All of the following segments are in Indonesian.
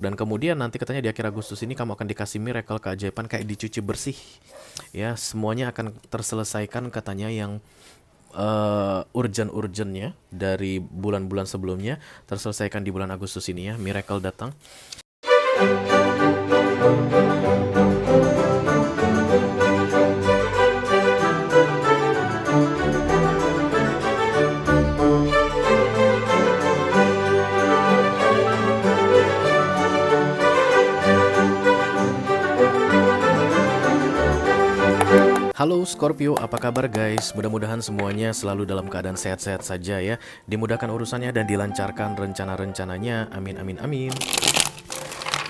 Dan kemudian nanti katanya di akhir Agustus ini kamu akan dikasih miracle, keajaiban kayak dicuci bersih. Ya, semuanya akan terselesaikan katanya yang urgent-urgentnya dari bulan-bulan sebelumnya terselesaikan di bulan Agustus ini ya. Miracle datang. Halo Scorpio, apa kabar guys? Mudah-mudahan semuanya selalu dalam keadaan sehat-sehat saja ya. Dimudahkan urusannya dan dilancarkan rencana-rencananya. Amin amin amin.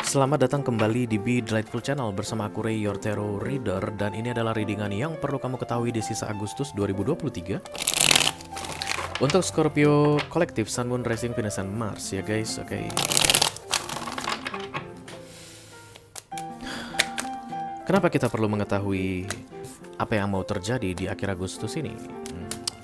Selamat datang kembali di Be Delightful Channel bersama aku Ray, your tarot reader. Dan ini adalah readingan yang perlu kamu ketahui di sisa Agustus 2023. Untuk Scorpio kolektif Sun, Moon, Rising, Venus, dan Mars ya guys. Oke. Kenapa kita perlu mengetahui apa yang mau terjadi di akhir Agustus ini?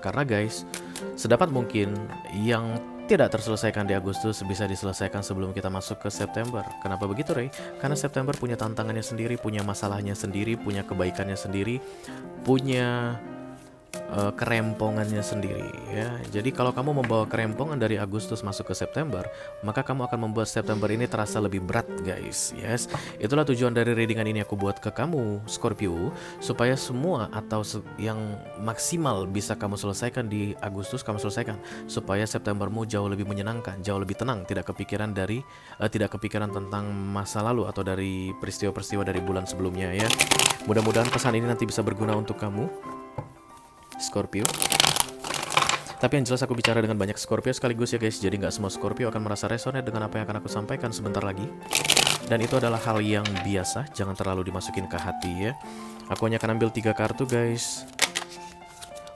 Karena guys, sedapat mungkin yang tidak terselesaikan di Agustus bisa diselesaikan sebelum kita masuk ke September. Kenapa begitu, Ray? Karena September punya tantangannya sendiri, punya masalahnya sendiri, punya kebaikannya sendiri, punya kerempongannya sendiri ya. Jadi kalau kamu membawa kerempongan dari Agustus masuk ke September, maka kamu akan membuat September ini terasa lebih berat guys. Yes, itulah tujuan dari readingan ini aku buat ke kamu Scorpio, supaya semua atau yang maksimal bisa kamu selesaikan di Agustus kamu selesaikan, supaya Septembermu jauh lebih menyenangkan, jauh lebih tenang, tidak kepikiran tentang masa lalu atau dari peristiwa-peristiwa dari bulan sebelumnya ya. Mudah-mudahan pesan ini nanti bisa berguna untuk kamu Scorpio. Tapi yang jelas aku bicara dengan banyak Scorpio sekaligus ya guys. Jadi nggak semua Scorpio akan merasa resonate dengan apa yang akan aku sampaikan sebentar lagi. Dan itu adalah hal yang biasa, jangan terlalu dimasukin ke hati ya. Aku hanya akan ambil 3 kartu guys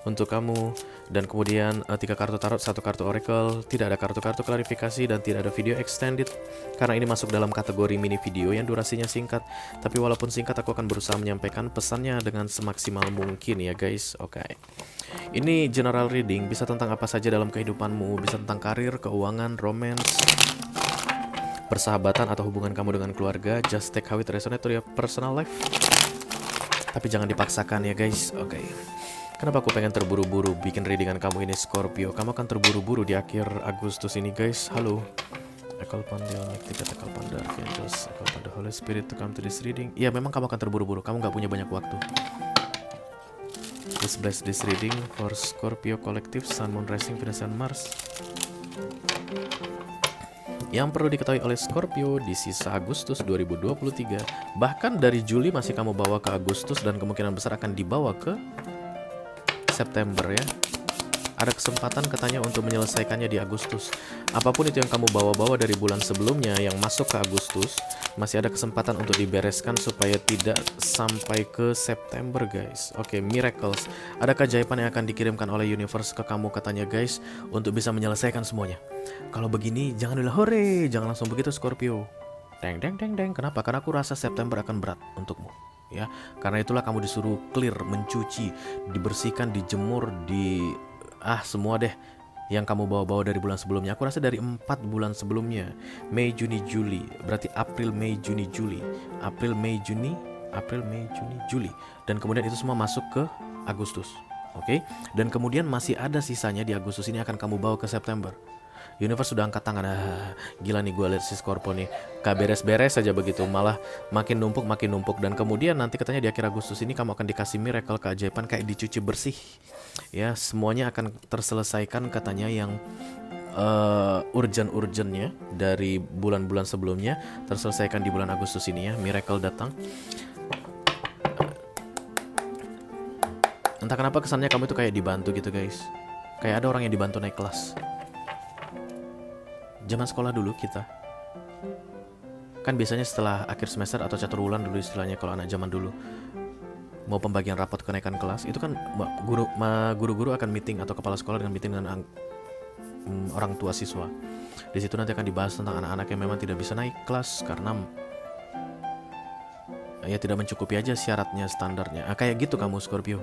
untuk kamu. Dan kemudian 3 kartu tarot, 1 kartu oracle. Tidak ada kartu-kartu klarifikasi dan tidak ada video extended, karena ini masuk dalam kategori mini video yang durasinya singkat. Tapi walaupun singkat, aku akan berusaha menyampaikan pesannya dengan semaksimal mungkin ya guys. Oke. Ini general reading, bisa tentang apa saja dalam kehidupanmu. Bisa tentang karir, keuangan, romance, persahabatan, atau hubungan kamu dengan keluarga. Just take how it resonate to your personal life. Tapi jangan dipaksakan ya guys. Oke. Kenapa aku pengen terburu-buru bikin readingan kamu ini Scorpio? Kamu akan terburu-buru di akhir Agustus ini guys. Halo. I call upon the Almighty, I call upon the Archangels, I call upon the Holy Spirit to come to this reading. Iya, memang kamu akan terburu-buru. Kamu gak punya banyak waktu. Please bless this reading for Scorpio Collective, Sun, Moon, Rising, Venus, and Mars. Yang perlu diketahui oleh Scorpio di sisa Agustus 2023, bahkan dari Juli masih kamu bawa ke Agustus dan kemungkinan besar akan dibawa ke September ya. Ada kesempatan katanya untuk menyelesaikannya di Agustus. Apapun itu yang kamu bawa-bawa dari bulan sebelumnya yang masuk ke Agustus, masih ada kesempatan untuk dibereskan supaya tidak sampai ke September guys. Oke, miracles. Ada keajaiban yang akan dikirimkan oleh universe ke kamu katanya guys, untuk bisa menyelesaikan semuanya. Kalau begini jangan bilang hore, jangan langsung begitu Scorpio. Deng deng deng deng. Kenapa? Karena aku rasa September akan berat untukmu ya. Karena itulah kamu disuruh clear, mencuci, dibersihkan, dijemur, semua deh yang kamu bawa-bawa dari bulan sebelumnya. Aku rasa dari 4 bulan sebelumnya, Mei, Juni, Juli. Berarti April, Mei, Juni, Juli. April, Mei, Juni, Juli. Dan kemudian itu semua masuk ke Agustus. Oke? Dan kemudian masih ada sisanya di Agustus ini akan kamu bawa ke September. Universe sudah angkat tangan. Gila nih gue lihat si Scorpio nih, gak beres-beres saja begitu, malah makin numpuk. Dan kemudian nanti katanya di akhir Agustus ini kamu akan dikasih miracle, keajaiban kayak dicuci bersih ya. Semuanya akan terselesaikan katanya yang urgentnya dari bulan-bulan sebelumnya terselesaikan di bulan Agustus ini ya. Miracle datang. Entah kenapa kesannya kamu itu kayak dibantu gitu guys, kayak ada orang yang dibantu naik kelas. Zaman sekolah dulu kita kan biasanya setelah akhir semester atau catur bulan dulu istilahnya kalau anak zaman dulu, mau pembagian rapot kenaikan kelas itu kan guru-guru akan meeting atau kepala sekolah dengan meeting dengan orang tua siswa. Di situ nanti akan dibahas tentang anak-anak yang memang tidak bisa naik kelas karena ya tidak mencukupi aja syaratnya, standarnya. Kayak gitu kamu Scorpio.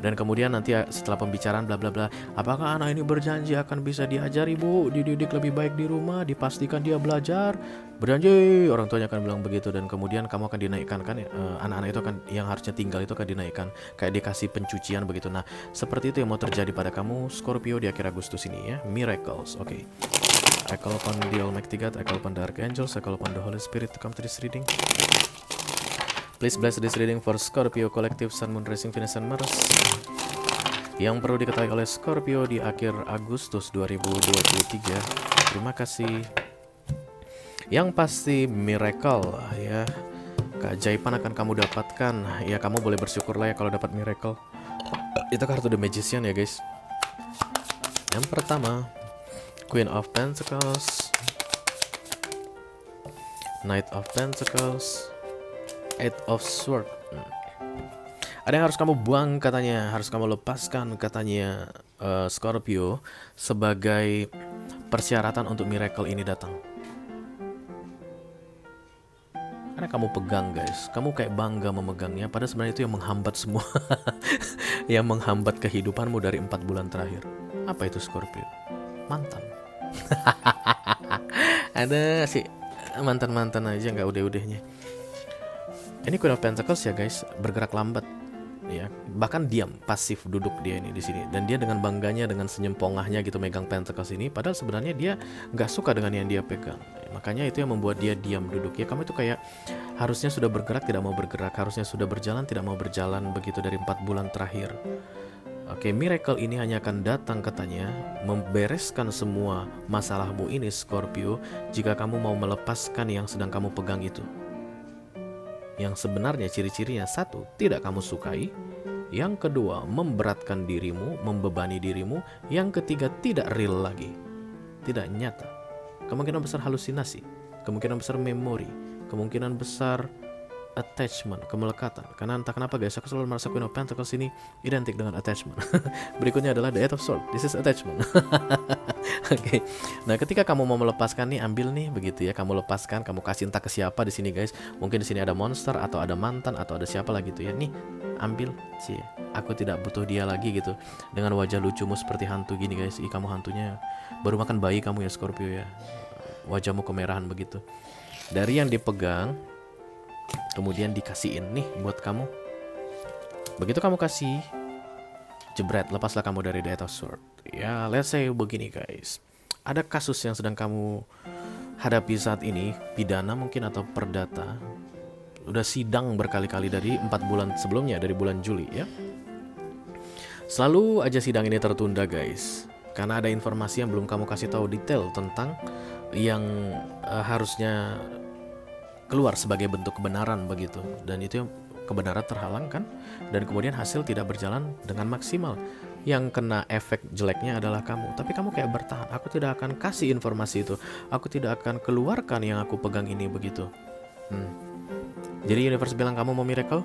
Dan kemudian nanti setelah pembicaraan bla bla bla, apakah anak ini berjanji akan bisa diajari bu, dididik lebih baik di rumah, dipastikan dia belajar, berjanji, orang tuanya akan bilang begitu. Dan kemudian kamu akan dinaikkan kan, anak-anak itu akan, yang harusnya tinggal itu akan dinaikkan, kayak dikasih pencucian begitu. Nah seperti itu yang mau terjadi pada kamu Scorpio di akhir Agustus ini ya. Miracles, oke. I call upon the Almighty God, I call upon the Archangels, I call upon the Holy Spirit to come to this reading. Please bless this reading for Scorpio Collective Sun, Moon, Rising, Venus, and Mars yang perlu diketahui oleh Scorpio di akhir Agustus 2023. Terima kasih. Yang pasti miracle ya, keajaiban akan kamu dapatkan ya. Kamu boleh bersyukurlah ya kalau dapat miracle. Itu kartu The Magician ya guys. Yang pertama Queen of Pentacles, Knight of Pentacles, Eight of Swords. Ada yang harus kamu buang katanya, harus kamu lepaskan katanya Scorpio, sebagai persyaratan untuk miracle ini datang. Karena kamu pegang guys, kamu kayak bangga memegangnya, padahal sebenarnya itu yang menghambat semua. Yang menghambat kehidupanmu dari 4 bulan terakhir. Apa itu Scorpio? Mantan. Ada sih mantan-mantan aja nggak udah-udahnya. Ini Queen of Pentacles ya guys, bergerak lambat ya, bahkan diam, pasif duduk dia ini di sini, dan dia dengan bangganya, dengan senyum pongahnya gitu megang Pentacles ini, padahal sebenarnya dia nggak suka dengan yang dia pegang. Makanya itu yang membuat dia diam duduk ya. Kamu itu kayak harusnya sudah bergerak tidak mau bergerak, harusnya sudah berjalan tidak mau berjalan begitu dari 4 bulan terakhir. Oke, miracle ini hanya akan datang katanya membereskan semua masalahmu ini Scorpio, jika kamu mau melepaskan yang sedang kamu pegang itu. Yang sebenarnya ciri-cirinya, satu, tidak kamu sukai. Yang kedua, memberatkan dirimu, membebani dirimu. Yang ketiga, tidak real lagi, tidak nyata. Kemungkinan besar halusinasi, kemungkinan besar memori, kemungkinan besar attachment, kemelekatan. Karena entah kenapa guys, aku selalu merasa Queen of Pentacles ini identik dengan attachment. Berikutnya adalah the Eight of Swords. This is attachment. Oke. Nah, ketika kamu mau melepaskan nih, ambil nih begitu ya. Kamu lepaskan, kamu kasih entah ke siapa di sini guys. Mungkin di sini ada monster atau ada mantan atau ada siapa lagi tuh ya. Nih, ambil sih. Aku tidak butuh dia lagi gitu. Dengan wajah lucumu seperti hantu gini guys. Ih, kamu hantunya baru makan bayi kamu ya Scorpio ya. Wajahmu kemerahan begitu. Dari yang dipegang, kemudian dikasihin nih buat kamu. Begitu kamu kasih, jebret, lepaslah kamu dari the Eight of Swords. Ya, let's say begini guys. Ada kasus yang sedang kamu hadapi saat ini, pidana mungkin atau perdata. Udah sidang berkali-kali dari 4 bulan sebelumnya, dari bulan Juli ya. Selalu aja sidang ini tertunda guys, karena ada informasi yang belum kamu kasih tahu detail tentang yang harusnya keluar sebagai bentuk kebenaran begitu. Dan itu kebenaran terhalang kan, dan kemudian hasil tidak berjalan dengan maksimal. Yang kena efek jeleknya adalah kamu. Tapi kamu kayak bertahan, aku tidak akan kasih informasi itu, aku tidak akan keluarkan yang aku pegang ini begitu. Jadi universe bilang kamu mau miracle,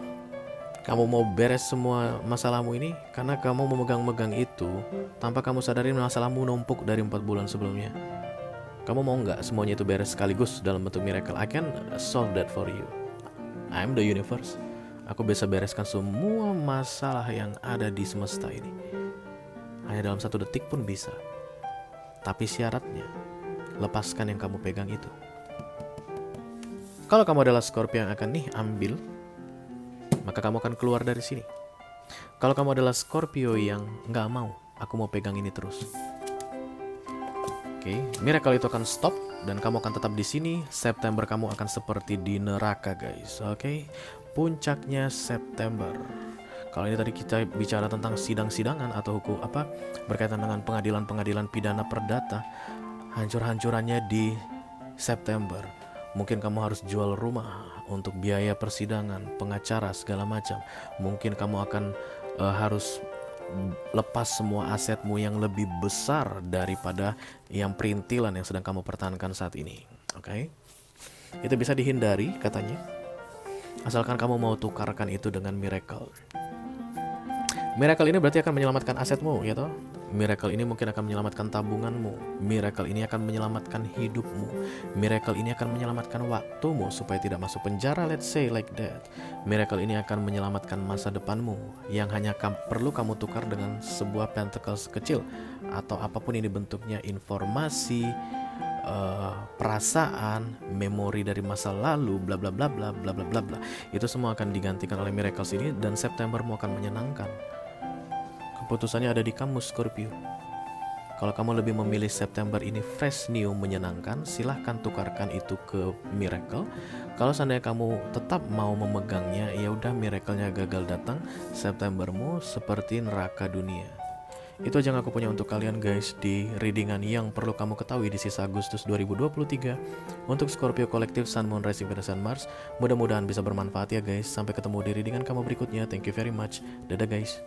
kamu mau beres semua masalahmu ini, karena kamu memegang-megang itu tanpa kamu sadari masalahmu numpuk dari 4 bulan sebelumnya. Kamu mau nggak semuanya itu beres sekaligus dalam bentuk miracle? I can solve that for you. I'm the universe. Aku bisa bereskan semua masalah yang ada di semesta ini. Hanya dalam 1 detik pun bisa. Tapi syaratnya, lepaskan yang kamu pegang itu. Kalau kamu adalah Scorpio yang akan ambil, maka kamu akan keluar dari sini. Kalau kamu adalah Scorpio yang nggak mau, aku mau pegang ini terus. Oke, miracle itu akan stop dan kamu akan tetap di sini. September kamu akan seperti di neraka guys. Oke, puncaknya September. Kalau ini tadi kita bicara tentang sidang-sidangan atau hukum berkaitan dengan pengadilan-pengadilan pidana perdata, hancur-hancurannya di September. Mungkin kamu harus jual rumah untuk biaya persidangan, pengacara segala macam. Mungkin kamu akan harus lepas semua asetmu yang lebih besar daripada yang perintilan yang sedang kamu pertahankan saat ini. Oke, itu bisa dihindari katanya, asalkan kamu mau tukarkan itu dengan miracle. Miracle ini berarti akan menyelamatkan asetmu ya toh. Miracle ini mungkin akan menyelamatkan tabunganmu. Miracle ini akan menyelamatkan hidupmu. Miracle ini akan menyelamatkan waktumu supaya tidak masuk penjara, let's say like that. Miracle ini akan menyelamatkan masa depanmu yang hanya perlu kamu tukar dengan sebuah pentacles kecil atau apapun ini bentuknya, informasi, perasaan, memori dari masa lalu, bla bla bla bla bla bla bla bla. Itu semua akan digantikan oleh miracles ini dan Septembermu akan menyenangkan. Keputusannya ada di kamu, Scorpio. Kalau kamu lebih memilih September ini fresh, new, menyenangkan, silahkan tukarkan itu ke miracle. Kalau seandainya kamu tetap mau memegangnya, ya udah, miracle-nya gagal datang, Septembermu seperti neraka dunia. Itu aja yang aku punya untuk kalian guys di readingan yang perlu kamu ketahui di sisa Agustus 2023 untuk Scorpio kolektif Sun, Moon, Rising, Venus, dan Mars. Mudah-mudahan bisa bermanfaat ya guys. Sampai ketemu di readingan kamu berikutnya. Thank you very much. Dadah guys.